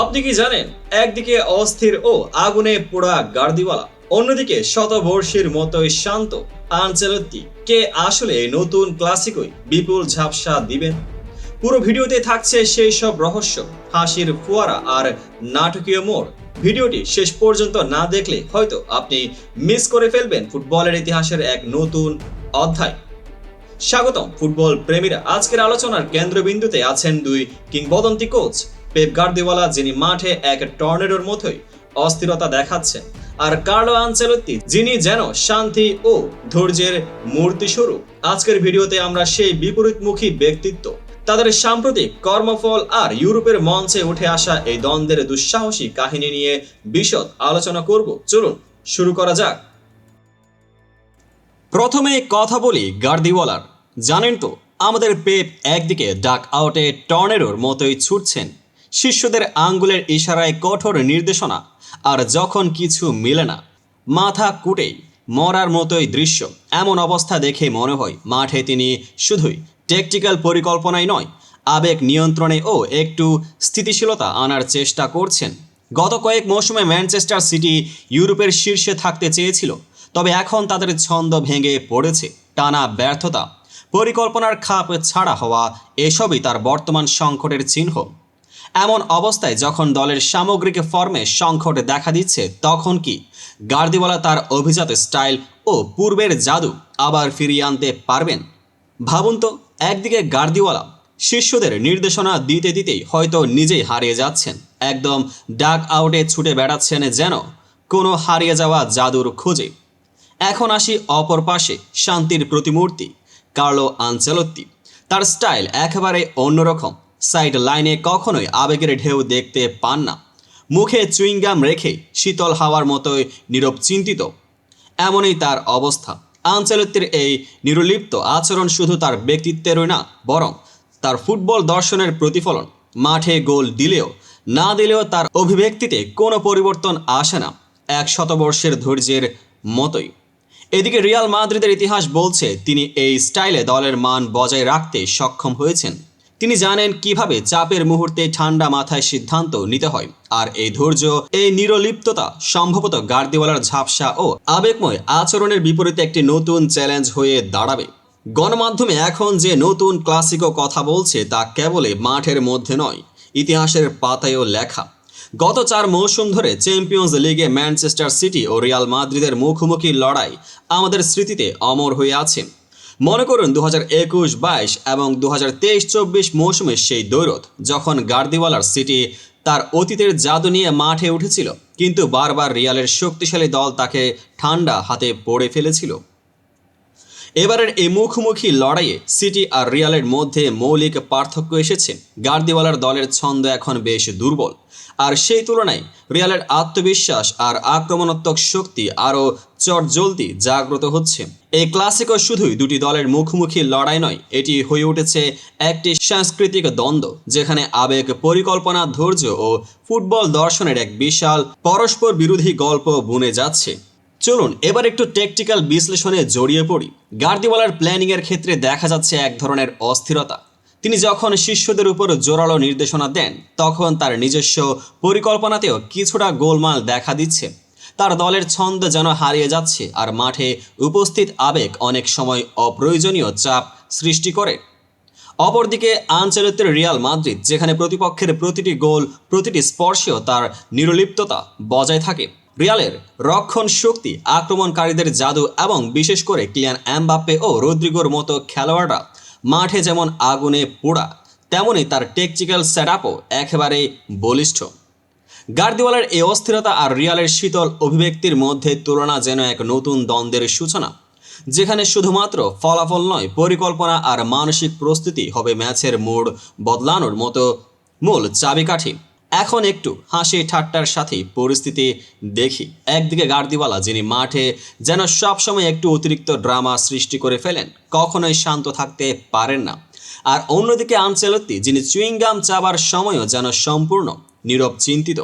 আপনি কি জানেন, একদিকে অস্থির ও আগুনে পোড়া গার্দিওয়ালা, অন্যদিকে শতবর্ষীর মতোই শান্ত আনচেলত্তি কে আসলে এই নতুন ক্লাসিকই বিপুল ঝাপসা দিবেন? পুরো ভিডিওতে থাকছে সেই সব রহস্য, হাসির ফোয়ারা আর নাটকীয় মোড়। ভিডিওটি শেষ পর্যন্ত না দেখলে হয়তো আপনি মিস করে ফেলবেন ফুটবলের ইতিহাসের এক নতুন অধ্যায়। স্বাগতম ফুটবল প্রেমীরা। আজকের আলোচনার কেন্দ্রবিন্দুতে আছেন দুই কিংবদন্তি কোচ, পেপ গার্দিওয়ালা যিনি মাঠে এক টর্নেডোর মতোই অস্থিরতা দেখাচ্ছেন, আর কার্লো আনচেলত্তি যিনি যেন শান্তি ও ধৈর্যের মূর্তিস্বরূপ। আজকের ভিডিওতে আমরা সেই বিপরীতমুখী ব্যক্তিত্ব, তাদের সাম্প্রতিক কর্মফল আর ইউরোপের মঞ্চে উঠে আসা এই দ্বন্দ্বের দুঃসাহসী কাহিনী নিয়ে বিশদ আলোচনা করব। চলুন শুরু করা যাক। প্রথমে কথা বলি গার্দিওয়ালার। জানেন তো, আমাদের পেপ একদিকে ডাক আউটে টর্নেডোর মতোই ছুটছেন, শিষ্যদের আঙ্গুলের ইশারায় কঠোর নির্দেশনা, আর যখন কিছু মিলে না, মাথা কুটেই মরার মতোই দৃশ্য। এমন অবস্থা দেখে মনে হয় মাঠে তিনি শুধুই ট্যাকটিক্যাল পরিকল্পনাই নয়, আবেগ নিয়ন্ত্রণে ও একটু স্থিতিশীলতা আনার চেষ্টা করছেন। গত কয়েক মৌসুমে ম্যানচেস্টার সিটি ইউরোপের শীর্ষে থাকতে চেয়েছিল, তবে এখন তাদের ছন্দ ভেঙে পড়েছে। টানা ব্যর্থতা, পরিকল্পনার খাপ ছাড়া হওয়া, এসবই তার বর্তমান সংকটের চিহ্ন। এমন অবস্থায় যখন দলের সামগ্রিক ফর্মে সংকট দেখা দিচ্ছে, তখন কি গার্দিওয়ালা তার অভিজাত স্টাইল ও পূর্বের জাদু আবার ফিরিয়ে আনতে পারবেন? ভাবুন তো, একদিকে গার্দিওয়ালা শিষ্যদের নির্দেশনা দিতে দিতেই হয়তো নিজেই হারিয়ে যাচ্ছেন, একদম ডাক আউটে ছুটে বেড়াচ্ছেন যেন কোনো হারিয়ে যাওয়া জাদুর খোঁজে। এখন আসি অপর পাশে, শান্তির প্রতিমূর্তি কার্লো আনচেলত্তি। তার স্টাইল একেবারে অন্যরকম। সাইড লাইনে কখনোই আবেগের ঢেউ দেখতে পান না, মুখে চুইংগাম রেখে শীতল হাওয়ার মতোই নীরব চিন্তিত। এমনই তার অবস্থা। আনচেলত্তির এই নির্লিপ্ত আচরণ শুধু তার ব্যক্তিত্বেরই না, বরং তার ফুটবল দর্শনের প্রতিফলন। মাঠে গোল দিলেও না দিলেও তার অভিব্যক্তিতে কোনো পরিবর্তন আসে না, 100 বর্ষের ধৈর্যের মতোই। এদিকে রিয়াল মাদ্রিদের ইতিহাস বলছে তিনি এই স্টাইলে দলের মান বজায় রাখতে সক্ষম হয়েছেন। তিনি জানেন কিভাবে চাপের মুহূর্তে ঠান্ডা মাথায় সিদ্ধান্ত নিতে হয়, আর এই ধৈর্য, এই নিরলিপ্ততা সম্ভবত গার্দিওয়ালার ঝাপসা ও আবেগময় আচরণের বিপরীতে একটি নতুন চ্যালেঞ্জ হয়ে দাঁড়াবে। গণমাধ্যমে এখন যে নতুন ক্লাসিকো কথা বলছে, তা কেবলই মাঠের মধ্যে নয়, ইতিহাসের পাতায়ও লেখা। গত 4 মৌসুম ধরে চ্যাম্পিয়ন্স লিগে ম্যানচেস্টার সিটি ও রিয়াল মাদ্রিদের মুখোমুখি লড়াই আমাদের স্মৃতিতে অমর হয়ে আছে। মনে করুন 2021-22 এবং 2023-24 মৌসুমের সেই দ্বৈরথ, যখন গার্দিওয়ালার সিটি তার অতীতের জাদু নিয়ে মাঠে উঠেছিল, কিন্তু বারবার রিয়ালের শক্তিশালী দল তাকে ঠান্ডা হাতে পড়ে ফেলেছিল। এবারের এই মুখোমুখি লড়াইয়ে সিটি আর রিয়ালের মধ্যে মৌলিক পার্থক্য এসেছে। গার্দিওয়ালার দলের ছন্দ এখন বেশ দুর্বল, আর সেই তুলনায় রিয়ালের আত্মবিশ্বাস আর আক্রমণাত্মক শক্তি আরও চটজলদি জাগ্রত হচ্ছে। এই ক্লাসিকো শুধুই দুটি দলের মুখোমুখি লড়াই নয়, এটি হয়ে উঠেছে একটি সাংস্কৃতিক দ্বন্দ্ব, যেখানে আবেগ, পরিকল্পনা, ধৈর্য ও ফুটবল দর্শনের এক বিশাল পরস্পর বিরোধী গল্প বুনে যাচ্ছে। চলুন এবার একটু ট্যাকটিক্যাল বিশ্লেষণে জড়িয়ে পড়ি। গার্দিওয়ালার প্ল্যানিংয়ের ক্ষেত্রে দেখা যাচ্ছে এক ধরনের অস্থিরতা। তিনি যখন শিষ্যদের উপর জোরালো নির্দেশনা দেন, তখন তার নিজস্ব পরিকল্পনাতেও কিছুটা গোলমাল দেখা দিচ্ছে। তার দলের ছন্দ যেন হারিয়ে যাচ্ছে, আর মাঠে উপস্থিত আবেগ অনেক সময় অপ্রয়োজনীয় চাপ সৃষ্টি করে। অপরদিকে আনচেলত্তির রিয়াল মাদ্রিদ, যেখানে প্রতিপক্ষের প্রতিটি গোল, প্রতিটি স্পর্শেও তার নিরলিপ্ততা বজায় থাকে। রিয়ালের রক্ষণ শক্তি, আক্রমণকারীদের জাদু এবং বিশেষ করে কিলিয়ান এমবাপ্পে ও রদ্রিগোর মতো খেলোয়াড়রা মাঠে যেমন আগুনে পোড়া, তেমনই তার ট্যাকটিক্যাল সেটআপও একেবারে বলিষ্ঠ। গার্দিওয়ালার এই অস্থিরতা আর রিয়ালের শীতল অভিব্যক্তির মধ্যে তুলনা যেন এক নতুন দ্বন্দ্বের সূচনা, যেখানে শুধুমাত্র ফলাফল নয়, পরিকল্পনা আর মানসিক প্রস্তুতি হবে ম্যাচের মোড় বদলানোর মতো মূল চাবিকাঠি। এখন একটু হাসি ঠাট্টার সাথে পরিস্থিতি দেখি। একদিকে গার্দিওয়ালা, যিনি মাঠে যেন সবসময় একটু অতিরিক্ত ড্রামা সৃষ্টি করে ফেলেন, কখনোই শান্ত থাকতে পারেন না। আর অন্যদিকে আনচেলত্তি, যিনি চুইংগাম চাবার সময়ও যেন সম্পূর্ণ নীরব চিন্তিত।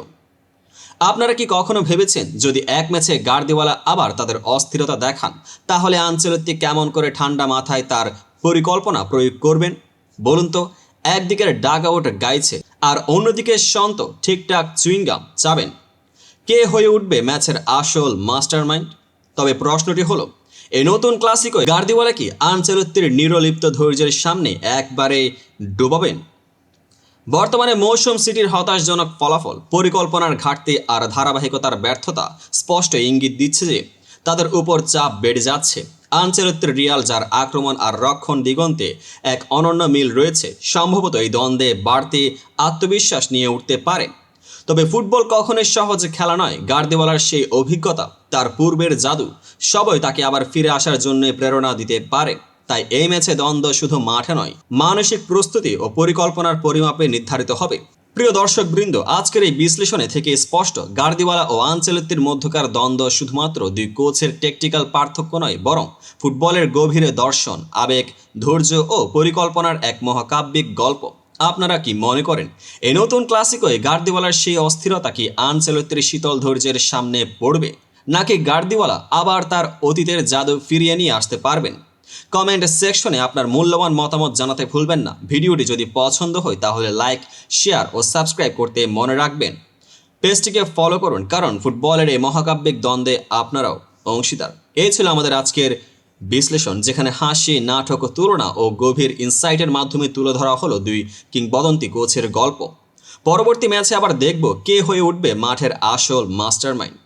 আপনারা কি কখনো ভেবেছেন, যদি এক ম্যাচে গার্দিওয়ালা আবার তাদের অস্থিরতা দেখান, তাহলে আনচেলত্তি কেমন করে ঠান্ডা মাথায় তার পরিকল্পনা প্রয়োগ করবেন? বলুন তো, একদিকের ডাগ আউট গাইছে আর অন্যদিকে শান্ত ঠিকঠাক চুইংগাম চাবেন। কে হয়ে উঠবে ম্যাচের আসল মাস্টারমাইন্ড? তবে প্রশ্নটি হলো, এই নতুন ক্লাসিকো গার্দিওলা কি আনচেলত্তির নিরলিপ্ত ধৈর্যের সামনে একবারে ডুবাবেন? বর্তমানে মৌসুম সিটির হতাশজনক ফলাফল, পরিকল্পনার ঘাটতি আর ধারাবাহিকতার ব্যর্থতা স্পষ্ট ইঙ্গিত দিচ্ছে যে তাদের উপর চাপ বেড়ে যাচ্ছে। আনচেলত্তির রিয়াল, যার আক্রমণ আর রক্ষণ দিগন্তে এক অনন্য মিল রয়েছে, সম্ভবত এই দ্বন্দ্বে বাড়তি আত্মবিশ্বাস নিয়ে উঠতে পারে। তবে ফুটবল কখনোই সহজ খেলা নয়। গার্দিওলার সেই অভিজ্ঞতা, তার পূর্বের জাদু, সবই তাকে আবার ফিরে আসার জন্য প্রেরণা দিতে পারে। তাই এই ম্যাচে দ্বন্দ্ব শুধু মাঠে নয়, মানসিক প্রস্তুতি ও পরিকল্পনার পরিমাপে নির্ধারিত হবে। প্রিয় দর্শকবৃন্দ, আজকের এই বিশ্লেষণে থেকে স্পষ্ট, গার্দিওলা ও আনচেলত্তির মধ্যকার দ্বন্দ্ব শুধুমাত্র দুই কোচের টেকটিক্যাল পার্থক্য নয়, বরং ফুটবলের গভীরে দর্শন, আবেগ, ধৈর্য ও পরিকল্পনার এক মহাকাব্যিক গল্প। আপনারা কি মনে করেন, এই নতুন ক্লাসিকোয় গার্দিওলার সেই অস্থিরতা কি আনচেলত্তির শীতল ধৈর্যের সামনে পড়বে, নাকি গার্দিওলা আবার তার অতীতের জাদু ফিরিয়ে নিয়ে আসতে পারবেন? কমেন্ট সেকশনে আপনার মূল্যবান মতামত জানাতে ভুলবেন না। ভিডিওটি যদি পছন্দ হয় তাহলে লাইক, শেয়ার ও সাবস্ক্রাইব করতে মনে রাখবেন। পেজটিকে ফলো করুন, কারণ ফুটবলের এই মহাকাব্যিক দ্বন্দ্বে আপনারাও অংশীদার। এই ছিল আমাদের আজকের বিশ্লেষণ, যেখানে হাসি, নাটক, তুলনা ও গভীর ইনসাইটের মাধ্যমে তুলে ধরা হলো দুই কিংবদন্তি কোচের গল্প। পরবর্তী ম্যাচে আবার দেখব কে হয়ে উঠবে মাঠের আসল মাস্টারমাইন্ড।